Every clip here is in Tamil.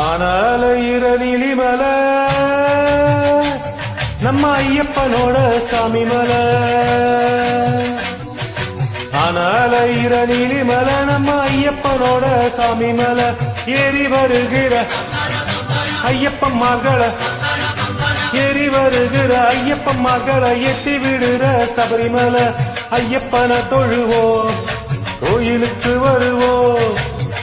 ஆனால இரணிலி மலை நம்ம ஐயப்பனோட சாமி மலை. ஆனால இரணிலி மலை நம்ம ஐயப்பனோட சாமி மலை. ஏறி வருகிற ஐயப்பன்மார்களை ஏறி வருகிற ஐயப்பன்மார்களை எட்டி விடுற சபரிமலை. ஐயப்பனை தொழுவோம், கோயிலுக்கு வருவோம்.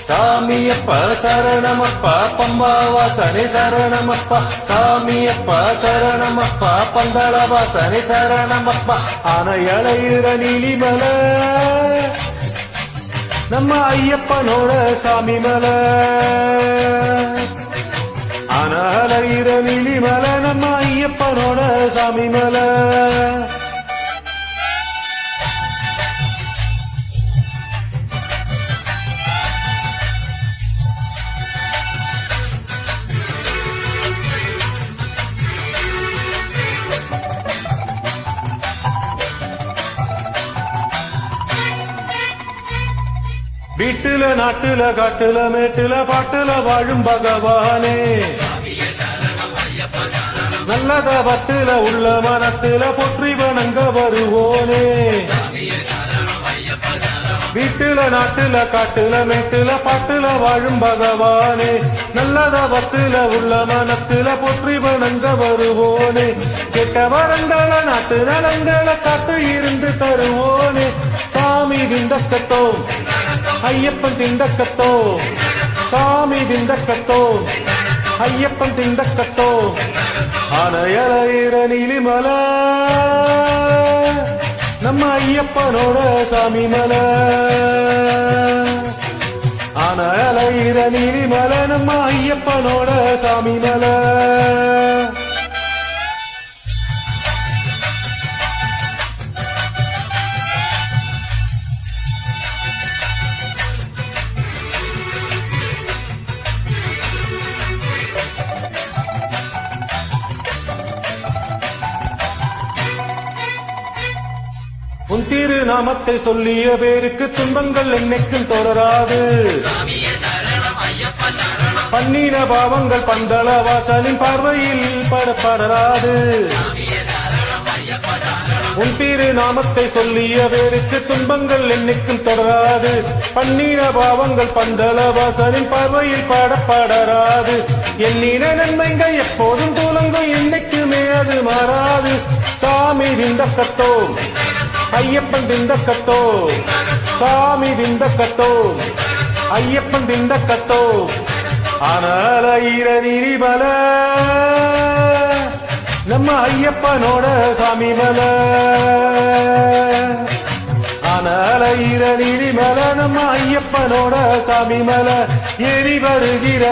சாமியப்பா சரணமப்பா, பம்பா வாசனை சரணமப்பா. சாமியப்பா சரணமப்பா, பந்தள வாசனை சரணமப்பா. ஆனையலையிற நீலிமலை நம்ம ஐயப்பனோட சாமி மலை. ஆனையலையிற நீலிமலை நம்ம ஐயப்பனோட சாமி மலை. வீட்டுல நாட்டுல காட்டுல மேட்டுல பாட்டுல வாழும் பகவானே. நல்லத பத்துல உள்ள மனத்துல பொற்றி வணங்க வருவோனே. வீட்டுல நாட்டுல காட்டுல மேட்டுல பாட்டுல வாழும் பகவானே. நல்லத பத்துல உள்ள மனத்துல பொற்றி வணங்க வருவோனே. கெட்ட வரங்களை நாட்டு நலங்களை காத்து இருந்து தருவோனே. சாமி விந்தக்கத்தோ ஐயப்பன் திண்டக்கத்தோ, சாமி திண்டக்கத்தோ ஐயப்பன் திண்டக்கத்தோ. ஆனையலையிற நீலிமலை நம்ம ஐயப்பனோட சாமி மலை. ஆனையலையிற நீலிமலை நம்ம ஐயப்பனோட சாமி மலை. உன் திருநாமத்தை சொல்லிய பேருக்கு துன்பங்கள் என்னைக்கும் தொடராது. பண்ணின பாவங்கள் பந்தள வாசலின் பார்வையில் படப்படராது. உன் திருநாமத்தை சொல்லிய பேருக்கு துன்பங்கள் என்னைக்கும் தொடராது. பண்ணின பாவங்கள் பந்தள வாசலின் பார்வையில் படப்படராது. எண்ணின நன்மைகள் எப்போதும் தூலங்கும் என்னைக்குமே அது மாறாது. சாமி விந்தக்கத்தோ ஐயப்பன் திண்டக்கத்தோ, சாமி திண்டக்கத்தோ ஐயப்பன் திண்டக்கத்தோ. ஆனாலையிற நீலிமலை நம்ம ஐயப்பனோட சாமி மலை. ஆனாலையிற நீலிமலை நம்ம ஐயப்பனோட சாமி மலை. ஏறி வருகிற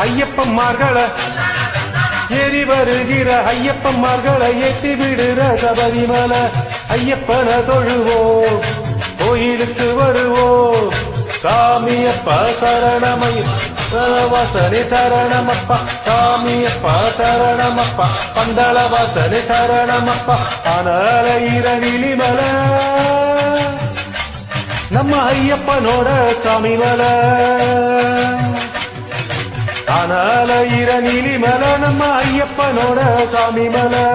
ஐயப்பன்மார்களை ஏறி வருகிற ஐயப்பன்மார்களை எட்டி விடுற சபரிமலை. ஐயப்பனை தொழுவோம், கோயிலுக்கு வருவோம். சாமியப்பா சரணமைய வாசனை சரணமப்பா. சாமியப்பா சரணமப்பா, பந்தள வாசனை சரணமப்பா. ஆனையலையிற நீலிமலை நம்ம ஐயப்பனோட சாமி மலை. ஆனையலையிற நீலிமலை நம்ம ஐயப்பனோட சாமி மலை.